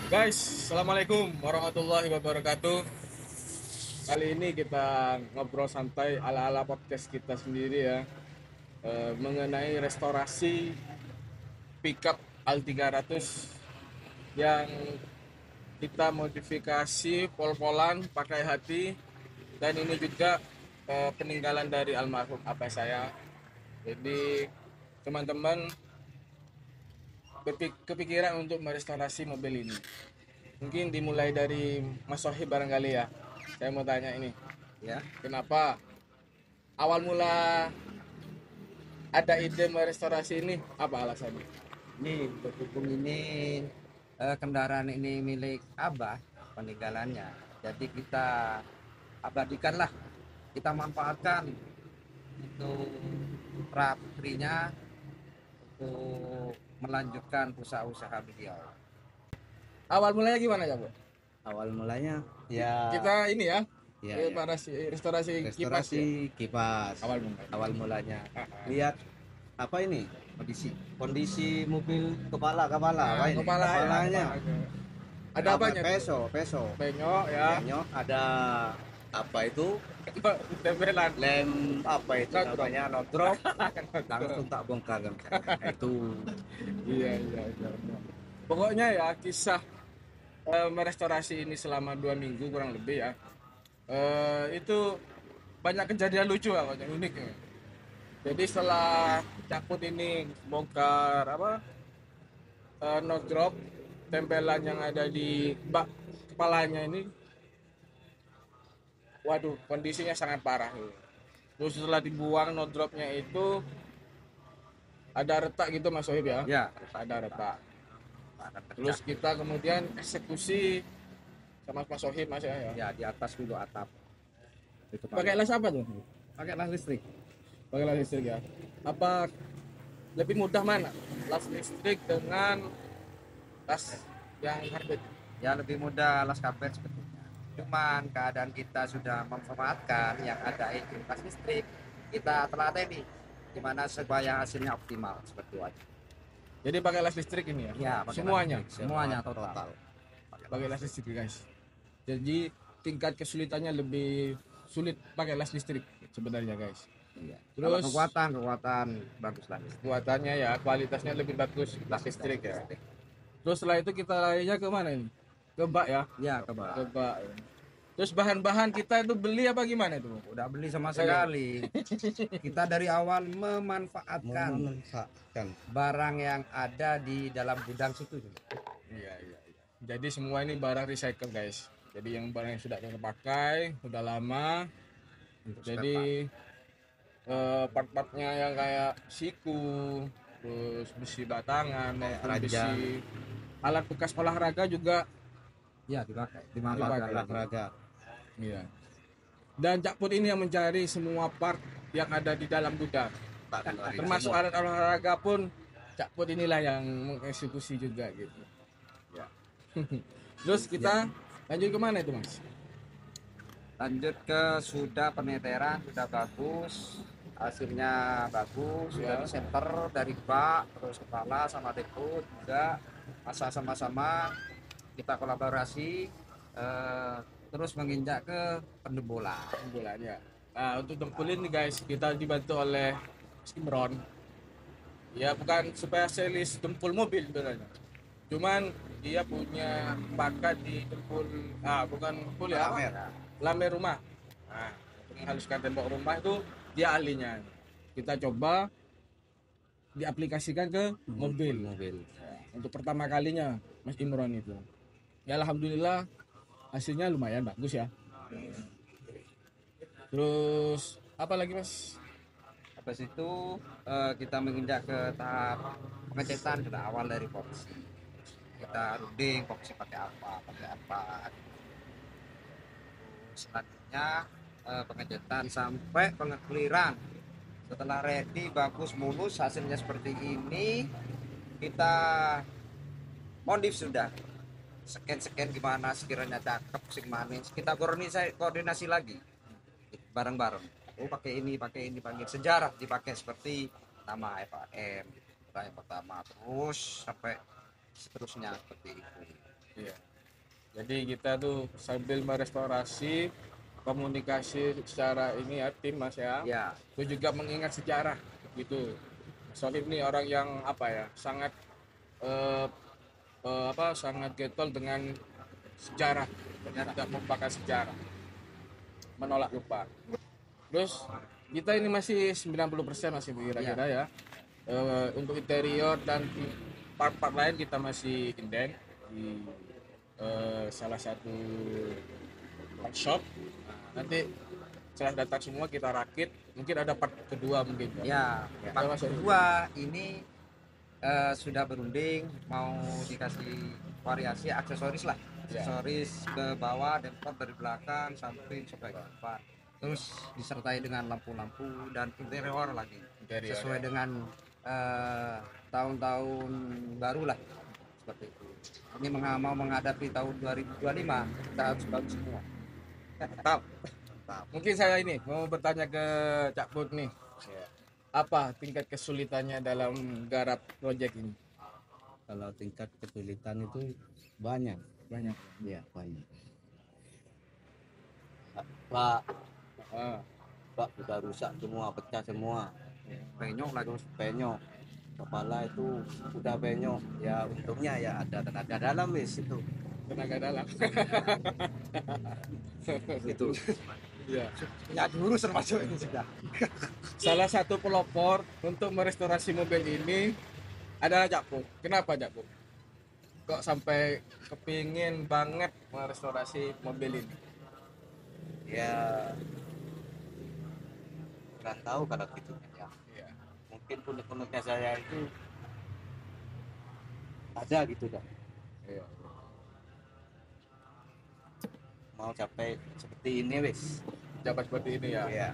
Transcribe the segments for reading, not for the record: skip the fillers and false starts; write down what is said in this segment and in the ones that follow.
Guys, Assalamualaikum warahmatullahi wabarakatuh. Kali ini kita ngobrol santai ala-ala podcast kita sendiri ya, mengenai restorasi pickup Al 300 yang kita modifikasi pol-polan pakai hati. Dan ini juga peninggalan dari almarhum apa saya. Jadi teman-teman kepikiran untuk merestorasi mobil ini. Mungkin dimulai dari Mas Sohib barangkali ya. Saya mau tanya ini, Ya, kenapa awal mula ada ide merestorasi ini? Apa alasannya? ini berhubung ini kendaraan ini milik Abah peninggalannya. Jadi kita abadikanlah, kita manfaatkan untuk putra-putrinya untuk melanjutkan usaha-usaha beliau. Awal mulanya gimana ya, Bu? Awal mulanya ya, Kita ini ya, ya, ya. restorasi kipas ya. Restorasi kipas. Awal mulanya. Awal mulanya Ah, ah. lihat apa ini kondisi mobil kepala apa ini Kepala ya, kepalanya ada apanya? peso Penyok ya. penyok, ada apa itu Tempelan. lem apa itu Not drop. namanya not drop, langsung tak bongkar kan. Itu Iya, iya, iya. Pokoknya ya kisah merestorasi ini selama 2 minggu kurang lebih ya. Itu banyak kejadian lucu ya, yang unik ya. Jadi setelah Cakput ini bongkar apa nose drop tempelan yang ada di bak kepalanya ini, waduh kondisinya sangat parah. Terus setelah dibuang nose dropnya itu ada retak gitu Mas Sohib ya, ya ada retak. ada Terus pecah. kita kemudian eksekusi sama Mas Sohib Mas ya. Ya di atas dulu atap itu Pakai las apa tuh? pakai las listrik. Pakai las listrik ya. Apa lebih mudah mana? Las listrik dengan las yang karbit? Ya lebih mudah las karpet sebetulnya, cuman keadaan kita sudah memanfaatkan yang ada itu las listrik, kita telateni gimana supaya hasilnya optimal seperti itu aja. Jadi pakai las listrik ini ya? Ya pakai las Semuanya? listrik, semuanya total. Pakai las listrik guys. Jadi tingkat kesulitannya lebih sulit pakai las listrik sebenarnya guys. Iya. Kalau Terus kekuatan bagus lah listrik. kuatannya ya kualitasnya lebih bagus las listrik ya. Terus setelah itu kita larinya ke mana ini? Ke bak ya? Ya Ke coba. bak. Terus bahan-bahan kita itu beli apa gimana itu? Udah beli sama sekali. Kita dari awal memanfaatkan barang yang ada di dalam gudang situ. Iya, iya, iya. Jadi semua ini barang recycle guys. Jadi yang barang yang sudah terpakai, sudah lama. Jadi part-partnya yang kayak siku, terus besi batangan, maupun Raja. besi alat bekas olahraga juga Ya dimanfaatkan Dipakai. olahraga. iya. Dan Cak Put ini yang mencari semua part yang ada di dalam gudang. Termasuk alat olahraga pun Cak Put inilah yang mengeksekusi juga gitu. Ya. Terus kita lanjut kemana itu Mas? Lanjut ke sudah peneteran sudah bagus, hasilnya bagus, sudah Ya. di center dari bak terus kepala sama depo juga masa sama-sama kita kolaborasi, terus menginjak ke pendembolan. Bulan ya. Nah, untuk dempul ini guys, kita dibantu oleh Mas Imron. Ya, bukan spesialis dempul mobil sebenarnya. Cuman dia punya bakat di dempul, bukan dempul ya, apa? Lamer. Lamer rumah. Nah, untuk menghaluskan tembok rumah itu dia ahlinya. Kita coba diaplikasikan ke mobil. Untuk pertama kalinya Mas Imron itu. Ya alhamdulillah hasilnya lumayan bagus ya. Terus apa lagi Mas? Habis itu kita menginjak ke tahap pengecetan sudah awal dari epoxy. Kita runding epoxy pakai apa. Selanjutnya pengecetan sampai pengekliran. Setelah ready bagus mulus hasilnya seperti ini, kita modif sudah. Scan gimana sekiranya cakep sing manis. Kita koordinasi lagi bareng-bareng. Oh pakai ini panggil sejarah dipakai seperti nama FAM yang pertama terus sampai seterusnya seperti itu. Iya. Jadi kita tuh sambil merestorasi, komunikasi secara ini ya tim Mas ya. Ya, Itu juga mengingat sejarah gitu. Soalnya ini orang yang apa ya, sangat eh, sangat getol dengan sejarah, dan tidak melupakan sejarah, menolak lupa. Terus kita ini masih 90% masih kira-kira ya. Untuk interior dan part-part lain kita masih inden di salah satu workshop. Nanti setelah datang semua kita rakit, mungkin ada part kedua mungkin ya. ya. Ya, Part Mas Edi. kedua ini sudah berunding mau dikasih variasi aksesoris lah, Ya. aksesoris ke bawah, dempot dari belakang, samping sampai ke depan. Terus disertai dengan lampu-lampu dan interior lagi, Interior, sesuai ya. dengan tahun-tahun baru lah seperti itu. Ini mau menghadapi tahun 2025, kita harus bagus semua. Mantap. Mungkin saya ini mau bertanya ke Cak Put nih. Apa tingkat kesulitannya dalam garap proyek ini? Kalau tingkat kesulitan itu banyak. Banyak. Ya, banyak. Pak, Ah, Pak sudah rusak semua, pecah semua. Penyok lagi. Terus penyok. Kepala itu udah penyok. Ya, untungnya ya ada tenaga dalam wis itu. tenaga dalam. Itu. Ya. Ya jurus termasuk ini sudah. Salah satu pelopor untuk merestorasi mobil ini adalah Cak Put. Kenapa Cak Put? Kok sampai kepingin banget merestorasi mobil ini? Ya, nggak tahu kalau gitu ya. Iya. Mungkin unek-uneknya saya itu ada gitu dah. Iya. Mau capai seperti ini wis. Jabat seperti ini ya. Ya.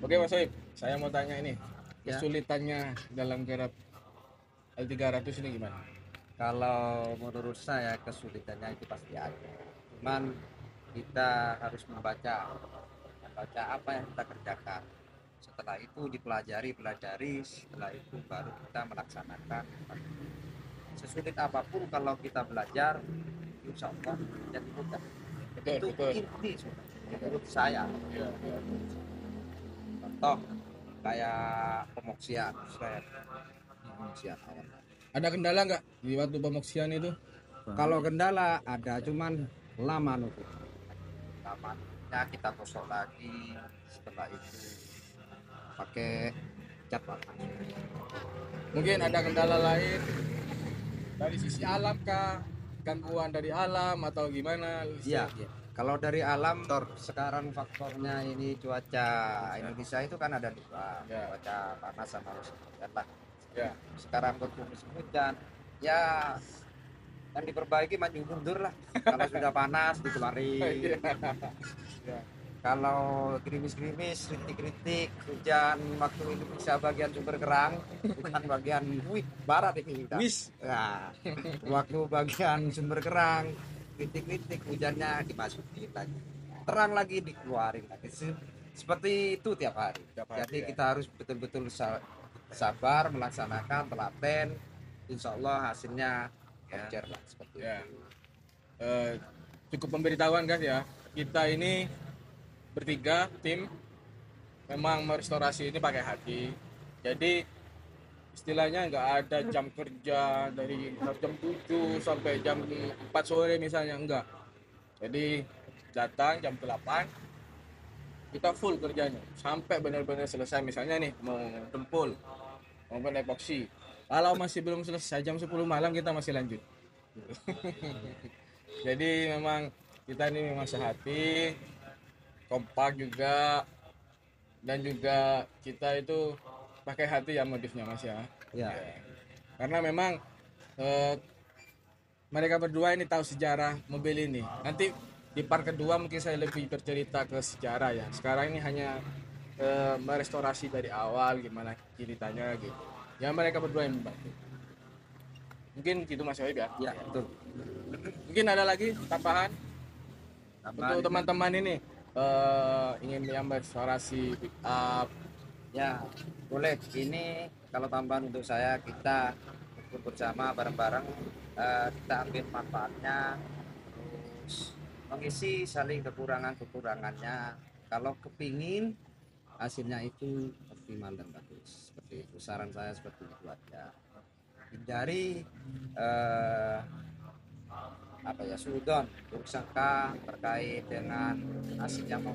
Oke Mas Soib, saya mau tanya ini. Ya. Kesulitannya dalam garap L300 ini gimana? Kalau menurut saya kesulitannya itu pasti ada. Cuman kita harus membaca apa yang kita kerjakan. Setelah itu pelajari, setelah itu baru kita melaksanakan. Sesulit apapun kalau kita belajar, insya Allah jadi mudah. Itu Betul. inti menurut saya. Iya. Contoh kayak pemoksian awal. Ada kendala nggak di waktu pemoksian itu? Kalau kendala ada, cuman lama nutup. Lamanya kita gosok lagi, setelah itu pakai cat warna. Mungkin ada kendala lain dari sisi alam kah? Gangguan dari alam atau gimana? Iya. Kalau dari alam, sekarang faktornya ini cuaca Indonesia itu kan ada dua, Ya. cuaca panas sama musim hujan lah. Ya. Sekarang musim hujan, ya yang diperbaiki maju mundur lah. Kalau sudah panas dikeluarin. Ya. Kalau gerimis-gerimis, rintik-rintik, hujan waktu Indonesia bagian sumber kerang, bukan bagian barat ini kita. Nah, waktu bagian sumber kerang, rintik-rintik, hujannya dimasukin lagi, terang lagi dikeluarin lagi. Seperti itu tiap hari. Jadi ya. kita harus betul-betul sabar melaksanakan, telaten. Insya Allah hasilnya wajar lah seperti Ya. itu. Cukup pemberitahuan guys ya. Kita ini bertiga tim memang merestorasi ini pakai hati. Jadi istilahnya nggak ada jam kerja dari jam 7 sampai jam 4 sore misalnya, enggak. Jadi datang jam 8 kita full kerjanya sampai benar-benar selesai. Misalnya nih mau tempul, mau epoksi, kalau masih belum selesai jam 10 malam kita masih lanjut. Jadi memang kita ini memang sehati, kompak juga, dan juga kita itu pakai hati ya modifnya Mas ya. Ya. Karena memang mereka berdua ini tahu sejarah mobil ini. Nanti di part kedua mungkin saya lebih bercerita ke sejarah ya. Sekarang ini hanya merestorasi dari awal gimana ceritanya gitu. Ya mereka berdua yang membantu. Mungkin gitu Mas Wahib ya. Ya, betul. Mungkin ada lagi tambahan untuk Tambahan teman-teman ini ingin menyambar restorasi pick up. ya, boleh. Ini kalau tambahan untuk saya, kita bersama bareng-bareng kita ambil manfaatnya, terus mengisi saling kekurangannya. Kalau kepingin hasilnya itu optimal dan bagus, seperti itu saran saya, seperti itu aja. Hindari sudon, buruk sangka terkait dengan hasil yang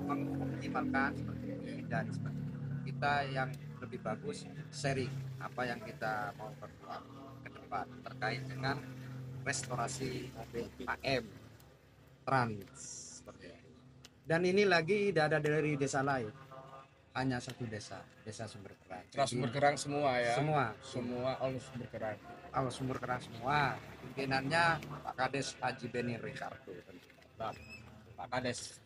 mengoptimalkan, seperti itu. Hindari seperti itu. Kita yang lebih bagus sharing apa yang kita mau perbuat ke depan terkait dengan restorasi mobil AM Trans, seperti itu. Dan ini lagi tidak ada dari desa lain, hanya satu desa Sumber Kerang. Sumber Kerang semua ya. Semua all Sumber Kerang. Kalau Sumber Kerang semua. Pimpinannya Pak Kades Haji Beni Ricardo. Pak Kades.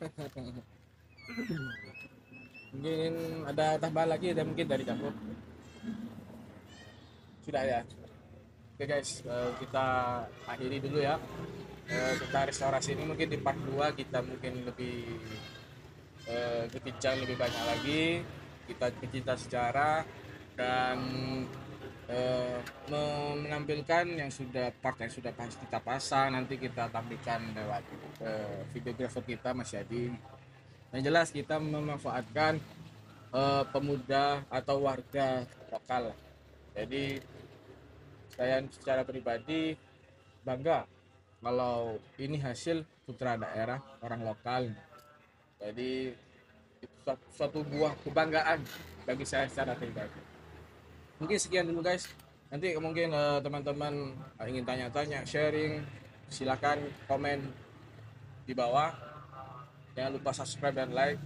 Mungkin ada tambahan lagi, ada mungkin dari kamu? Sudah ya. Oke guys, kita akhiri dulu ya. Kita restorasi ini mungkin di part 2 kita mungkin lebih berbincang lebih banyak lagi, kita bercerita sejarah dan menampilkan yang sudah part yang sudah pas kita pasang, nanti kita tampilkan lewat videografer kita Mas Yadi. Yang jelas kita memanfaatkan pemuda atau warga lokal. Jadi saya secara pribadi bangga kalau ini hasil putra daerah, orang lokal. Jadi itu suatu buah kebanggaan bagi saya secara pribadi. Mungkin sekian dulu guys. Nanti mungkin teman-teman ingin tanya-tanya, sharing, silakan komen di bawah. Jangan lupa subscribe dan like.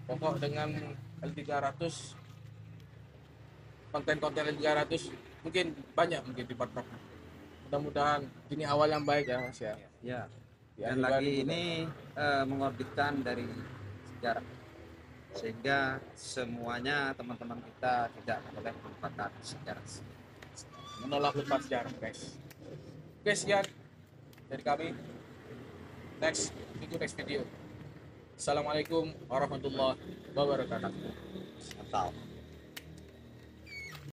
Pokok dengan L300, konten-konten L300 mungkin banyak mungkin di part-part. Mudah-mudahan ini awal yang baik ya Mas ya. Ya. Dan lagi ini mengorbitkan dari sejarah, sehingga semuanya teman-teman kita tidak boleh melupakan sejarah. Menolak lupa sejarah guys. Oke, sekian dari kami. Next video. Assalamualaikum warahmatullahi wabarakatuh. Mantap.